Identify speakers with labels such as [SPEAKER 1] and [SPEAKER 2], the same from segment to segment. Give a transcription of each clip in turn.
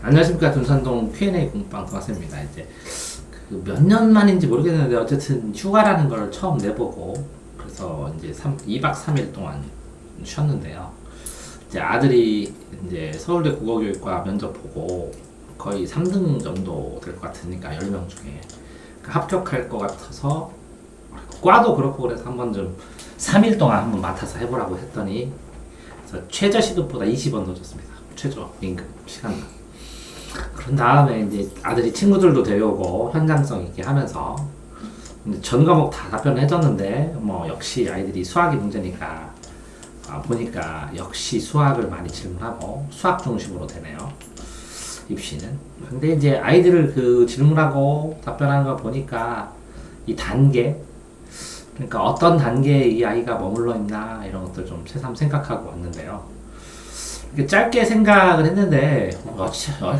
[SPEAKER 1] 안녕하십니까. 둔산동 Q&A 공부방 동학생입니다. 이제 그 몇 년 만인지 모르겠는데 어쨌든 휴가라는 걸 처음 내보고 그래서 이제 2박 3일 동안 쉬었는데요. 이제 아들이 이제 서울대 국어교육과 면접 보고 거의 3등 정도 될 것 같으니까 10명 중에 합격할 것 같아서 과도 그렇고 그래서 한번 좀 3일 동안 한번 맡아서 해보라고 했더니 최저 시급보다 20원 더 줬습니다. 최저 임금 시간당. 그런 다음에 이제 아들이 친구들도 데려오고 현장성 있게 하면서 이제 전 과목 다 답변을 해줬는데 뭐 역시 아이들이 수학이 문제니까 보니까 역시 수학을 많이 질문하고 수학 중심으로 되네요. 입시는. 근데 이제 아이들을 그 질문하고 답변하는 걸 보니까 이 단계, 그러니까 어떤 단계에 이 아이가 머물러 있나 이런 것들 좀 새삼 생각하고 왔는데요. 짧게 생각을 했는데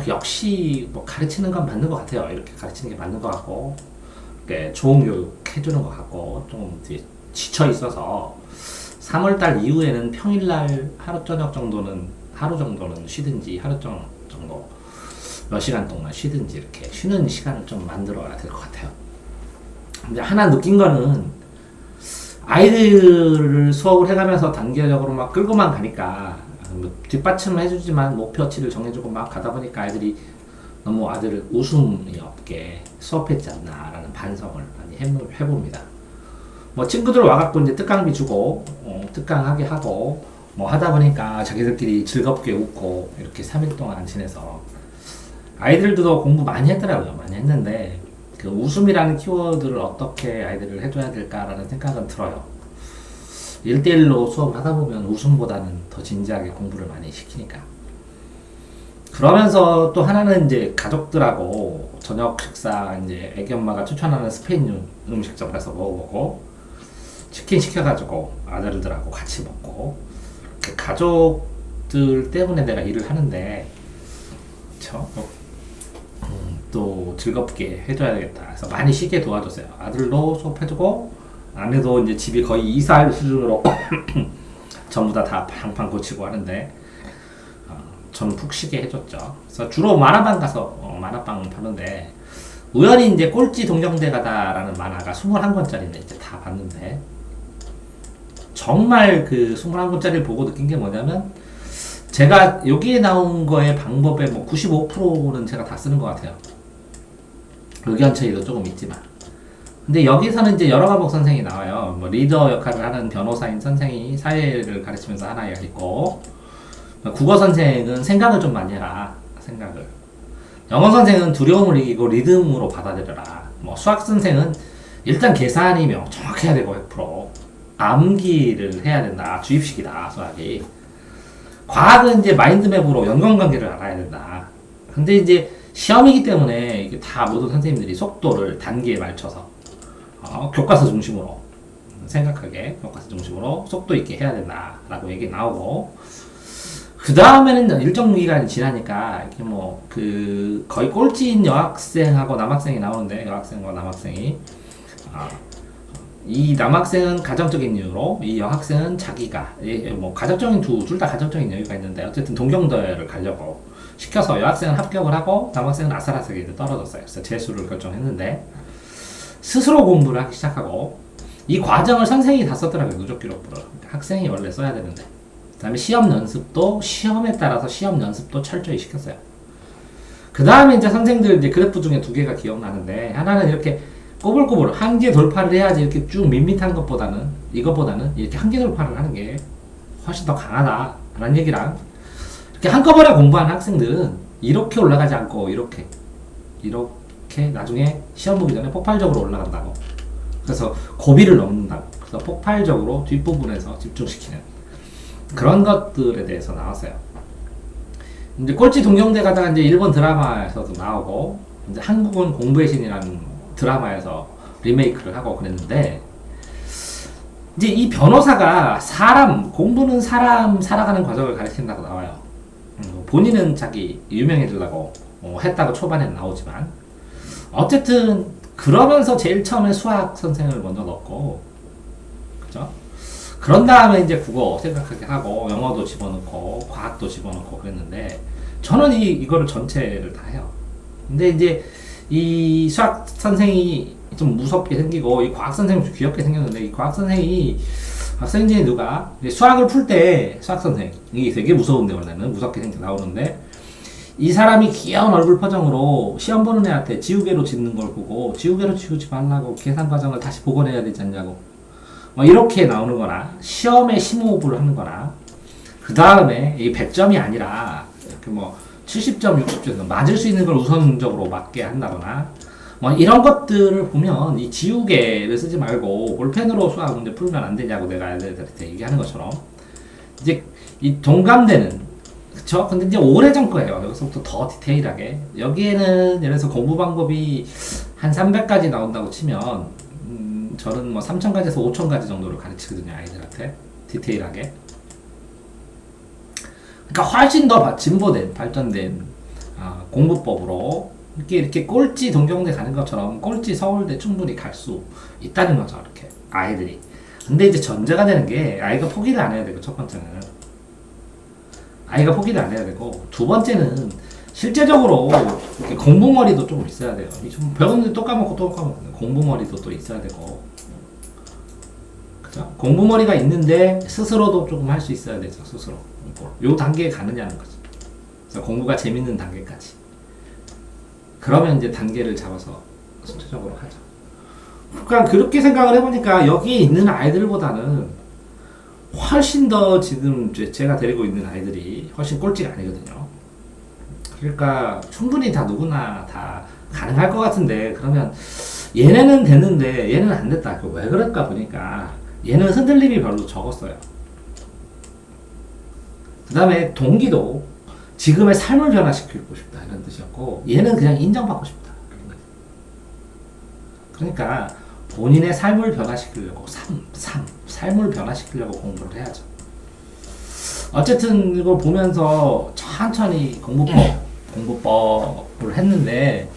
[SPEAKER 1] 역시 뭐 가르치는 건 맞는 것 같아요. 이렇게 가르치는 게 맞는 것 같고 좋은 교육 해주는 것 같고 좀 지쳐 있어서 3월달 이후에는 평일날 하루 저녁 정도는 하루 정도는 쉬든지 하루 정도 몇 시간 동안 쉬든지 이렇게 쉬는 시간을 좀 만들어야 될 것 같아요. 근데 하나 느낀 거는 아이들을 수업을 해가면서 단계적으로 막 끌고만 가니까 뒷받침을 해주지만 목표치를 정해주고 막 가다 보니까 아이들이 너무 아들을 웃음이 없게 수업했지 않나라는 반성을 많이 해봅니다. 뭐 친구들 와갖고 이제 특강비 주고 특강하게 하고 뭐 하다 보니까 자기들끼리 즐겁게 웃고 이렇게 3일 동안 지내서 아이들도 공부 많이 했더라고요. 많이 했는데 그 웃음이라는 키워드를 어떻게 아이들을 해줘야 될까라는 생각은 들어요. 1대1로 수업을 하다 보면 웃음보다는 더 진지하게 공부를 많이 시키니까. 그러면서 또 하나는 이제 가족들하고 저녁 식사 이제 애기 엄마가 추천하는 스페인 음식점 가서 먹어보고 치킨 시켜가지고 아들들하고 같이 먹고 가족들 때문에 내가 일을 하는데 그쵸? 또 즐겁게 해줘야 되겠다. 그래서 많이 쉬게 도와줬어요. 아들도 수업해주고 아내도 이제 집이 거의 이사할 수준으로 전부 다 방판 고치고 하는데 저는 푹 쉬게 해줬죠. 그래서 주로 만화방 가서 만화방 보는데 우연히 이제 꼴찌 동정대 가다라는 만화가 21권짜리인데 이제 다 봤는데 정말 그 21권짜리를 보고 느낀 게 뭐냐면 제가 여기에 나온 거의 방법의 뭐 95%는 제가 다 쓰는 것 같아요. 의견 차이도 조금 있지만. 근데 여기서는 이제 여러 과목 선생이 나와요. 뭐 리더 역할을 하는 변호사인 선생이 사회를 가르치면서 하나 있고, 국어 선생은 생각을 좀 많이 해라. 생각을. 영어 선생은 두려움을 이기고 리듬으로 받아들여라. 뭐 수학 선생은 일단 계산이 정확해야 되고 100%. 암기를 해야 된다. 주입식이다. 수학이. 과학은 이제 마인드맵으로 연관관계를 알아야 된다. 근데 이제 시험이기 때문에 이게 다 모든 선생님들이 속도를 단계에 맞춰서 교과서 중심으로 생각하게 교과서 중심으로 속도 있게 해야 된다라고 얘기 나오고 그 다음에는 일정 기간이 지나니까 이렇게 뭐 그 거의 꼴찌인 여학생하고 남학생이 나오는데 여학생과 남학생이 이 남학생은 가정적인 이유로 이 여학생은 자기가 뭐 가정적인 둘 다 가정적인 이유가 있는데 어쨌든 동경대를 가려고 시켜서 여학생은 합격을 하고 남학생은 아슬아슬하게 떨어졌어요. 그래서 재수를 결정했는데 스스로 공부를 하기 시작하고 이 과정을 선생님이 다 썼더라고요. 누적 기록부를. 학생이 원래 써야 되는데 그 다음에 시험 연습도 시험에 따라서 시험 연습도 철저히 시켰어요. 그 다음에 이제 선생님들 이제 그래프 중에 2개가 기억나는데 하나는 이렇게 꼬불꼬불 한계 돌파를 해야지 이렇게 쭉 밋밋한 것보다는 이것보다는 이렇게 한계 돌파를 하는 게 훨씬 더 강하다라는 얘기랑 이렇게 한꺼번에 공부하는 학생들은 이렇게 올라가지 않고 이렇게 나중에 시험 보기 전에 폭발적으로 올라간다고. 그래서 고비를 넘는다고. 그래서 폭발적으로 뒷부분에서 집중시키는 그런 것들에 대해서 나왔어요. 이제 꼴찌 동경대 가다가 이제 일본 드라마에서도 나오고 이제 한국은 공부의 신이라는 드라마에서 리메이크를 하고 그랬는데 이제 이 변호사가 공부는 사람 살아가는 과정을 가르친다고 나와요. 본인은 자기 유명해지려고 했다고 초반에 나오지만 어쨌든 그러면서 제일 처음에 수학 선생을 먼저 넣고 그죠? 그런 다음에 이제 국어 생각하게 하고 영어도 집어넣고 과학도 집어넣고 그랬는데 저는 이거를 전체를 다 해요. 근데 이제 이 수학 선생이 좀 무섭게 생기고 이 과학 선생이 좀 귀엽게 생겼는데 이 과학 선생이 학생 중에 누가 수학을 풀 때 수학 선생이 되게 무서운데 원래는 무섭게 나오는데 이 사람이 귀여운 얼굴 표정으로 시험 보는 애한테 지우개로 짓는 걸 보고 지우개로 지우지 말라고 계산 과정을 다시 복원해야 되지 않냐고 뭐 이렇게 나오는 거나 시험에 심호흡을 하는 거나 그 다음에 이 100점이 아니라 이렇게 뭐 70점, 60점 맞을 수 있는 걸 우선적으로 맞게 한다거나 뭐 이런 것들을 보면 이 지우개를 쓰지 말고 볼펜으로 수학 문제 풀면 안 되냐고 내가 애들한테 얘기하는 것처럼 이제 이 동감되는 그쵸? 근데 이제 오래전 거예요. 여기서부터 더 디테일하게 여기에는 예를 들어서 공부 방법이 한 300가지 나온다고 치면 저는 뭐 3000가지에서 5000가지 정도를 가르치거든요. 아이들한테 디테일하게 그러니까 훨씬 더 진보된 발전된 공부법으로 이렇게 꼴찌 동경대 가는 것처럼 꼴찌 서울대 충분히 갈 수 있다는 거죠. 이렇게 아이들이. 근데 이제 전제가 되는 게 아이가 포기를 안 해야 되고 첫 번째는 아이가 포기를 안 해야 되고 두 번째는 실제적으로 이렇게 공부머리도 좀 있어야 돼요. 좀 배웠는데 또 까먹고 공부머리도 또 있어야 되고 그죠? 공부머리가 있는데 스스로도 조금 할 수 있어야 되죠. 스스로 요 단계에 가느냐는 거죠. 그래서 공부가 재밌는 단계까지. 그러면 이제 단계를 잡아서 순차적으로 하죠. 그러니까 그렇게 생각을 해보니까 여기에 있는 아이들보다는 훨씬 더 지금 제가 데리고 있는 아이들이 훨씬 꼴찌가 아니거든요. 그러니까 충분히 다 누구나 다 가능할 것 같은데 그러면 얘네는 됐는데 얘는 안 됐다. 왜 그럴까 보니까 얘는 흔들림이 별로 적었어요. 그 다음에 동기도 지금의 삶을 변화시키고 싶다 이런 뜻이었고 얘는 그냥 인정받고 싶다. 그러니까 본인의 삶을 변화시키려고 삶을 변화시키려고 공부를 해야죠. 어쨌든 이걸 보면서 천천히 공부법을 했는데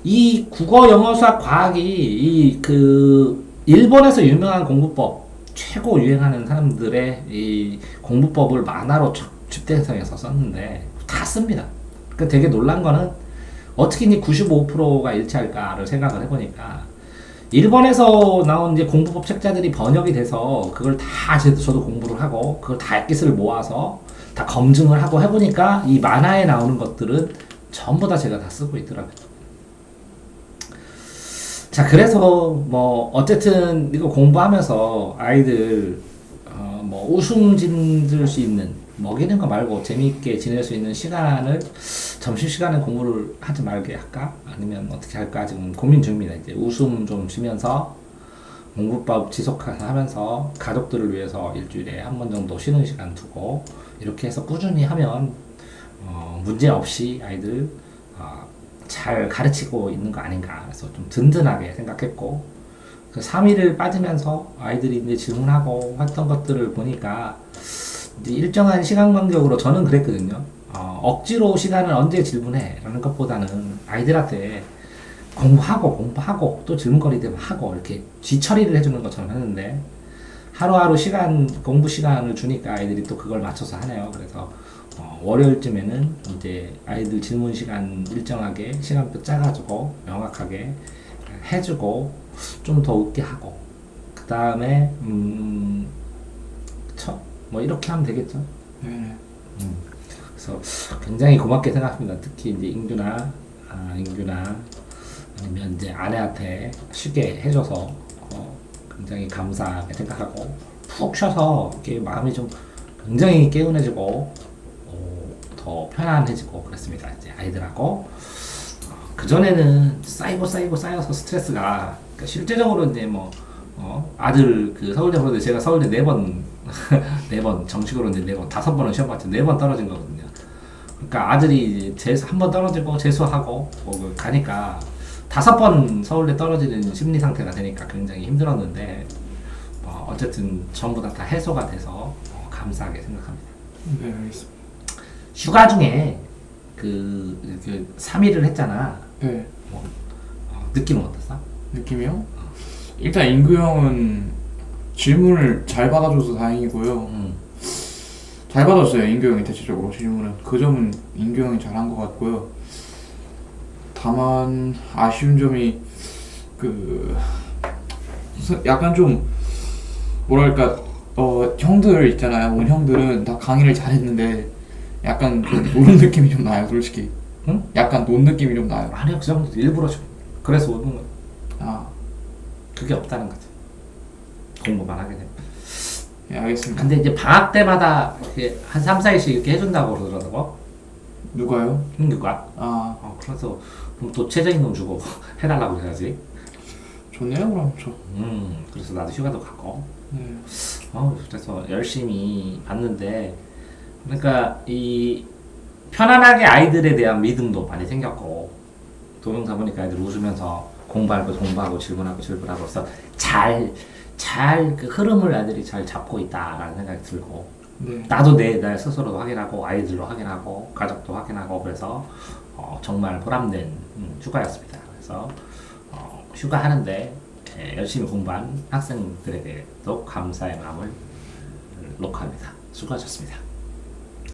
[SPEAKER 1] 이 국어, 영어, 수학, 과학이 일본에서 유명한 공부법 최고 유행하는 사람들의 이 공부법을 만화로 집대성해서 썼는데 다 씁니다. 그 되게 놀란 거는 어떻게 이 95%가 일치할까를 생각을 해보니까 일본에서 나온 이제 공부법 책자들이 번역이 돼서 그걸 다 저도 공부를 하고 그걸 다 엑기스를 모아서 다 검증을 하고 해보니까 이 만화에 나오는 것들은 전부 다 제가 다 쓰고 있더라고요. 자, 그래서 뭐 어쨌든 이거 공부하면서 아이들 뭐 웃음 짓을 수 있는 먹이는 거 말고 재미있게 지낼 수 있는 시간을 점심시간에 공부를 하지 말게 할까? 아니면 어떻게 할까? 지금 고민 중입니다. 이제 웃음 좀 쉬면서 공부법 지속하면서 가족들을 위해서 일주일에 한 번 정도 쉬는 시간 두고 이렇게 해서 꾸준히 하면 문제 없이 아이들 잘 가르치고 있는 거 아닌가 그래서 좀 든든하게 생각했고 그 3일을 빠지면서 아이들이 이제 질문하고 했던 것들을 보니까 이제 일정한 시간 간격으로 저는 그랬거든요. 억지로 시간을 언제 질문해 라는 것보다는 아이들한테 공부하고 또 질문거리 되면 하고 이렇게 뒤처리를 해주는 것처럼 했는데 하루하루 공부 시간을 주니까 아이들이 또 그걸 맞춰서 하네요. 그래서 월요일쯤에는 이제 아이들 질문 시간 일정하게 시간표 짜가지고 명확하게 해주고 좀 더 웃게 하고 그 다음에 그쵸? 뭐 이렇게 하면 되겠죠.
[SPEAKER 2] 네.
[SPEAKER 1] 그래서 굉장히 고맙게 생각합니다. 특히 이제 인규나 아니면 이제 아내한테 쉽게 해줘서 굉장히 감사하게 생각하고 푹 쉬어서 이렇게 마음이 좀 굉장히 개운해지고 더 편안해지고 그랬습니다. 이제 아이들하고 그전에는 쌓여서 스트레스가 그러니까 실제적으로 이제 뭐 아들 그 서울대 보는데 제가 서울대 4번 정식으로 이제 4번 5번은 시험 봤죠. 4번 떨어진 거거든요. 그러니까 아들이 재수 한 번 떨어지고 재수하고 가니까 5번 서울대 떨어지는 심리 상태가 되니까 굉장히 힘들었는데 어쨌든 전부 다 해소가 돼서 감사하게 생각합니다.
[SPEAKER 2] 네, 알겠습니다.
[SPEAKER 1] 휴가 중에 그 3일을 했잖아.
[SPEAKER 2] 네.
[SPEAKER 1] 느낌은 어땠어?
[SPEAKER 2] 느낌이요? 일단 인구 형은 질문을 잘 받아줘서 다행이고요. 잘 받았어요. 인규 형이 대체적으로 질문은 그 점은 인규 형이 잘한 것 같고요. 다만 아쉬운 점이 그 약간 좀 뭐랄까 형들 있잖아요. 온 형들은 다 강의를 잘했는데 약간 좀 노는 느낌이 좀 나요, 솔직히.
[SPEAKER 1] 응?
[SPEAKER 2] 약간 논 느낌이 좀 나요.
[SPEAKER 1] 아니요, 그 정도 일부러 좀 그래서 오는 거예요.
[SPEAKER 2] 아,
[SPEAKER 1] 그게 없다는 거지. 공부만 하게 되면.
[SPEAKER 2] 예, 알겠습니다.
[SPEAKER 1] 근데 이제 방학 때마다 이렇게 한 3, 4일씩 이렇게 해준다고 그러더라고.
[SPEAKER 2] 누가요?
[SPEAKER 1] hin규가.
[SPEAKER 2] 아,
[SPEAKER 1] 그래서 그럼 또 최저임금 돈 주고 해달라고 해야지.
[SPEAKER 2] 좋네요, 그럼 저.
[SPEAKER 1] 그래서 나도 휴가도 가고.
[SPEAKER 2] 네.
[SPEAKER 1] 그래서 열심히 봤는데, 그러니까 이 편안하게 아이들에 대한 믿음도 많이 생겼고, 동영상 보니까 애들 웃으면서 공부하고 질문하고 그래서 잘 그 흐름을 애들이 잘 잡고 있다라는 생각이 들고,
[SPEAKER 2] 네.
[SPEAKER 1] 나도 내 스스로도 확인하고 아이들도 확인하고 가족도 확인하고 그래서 정말 보람된 휴가였습니다. 그래서 휴가 하는데 열심히 공부한 학생들에게도 감사의 마음을 녹화합니다. 수고하셨습니다.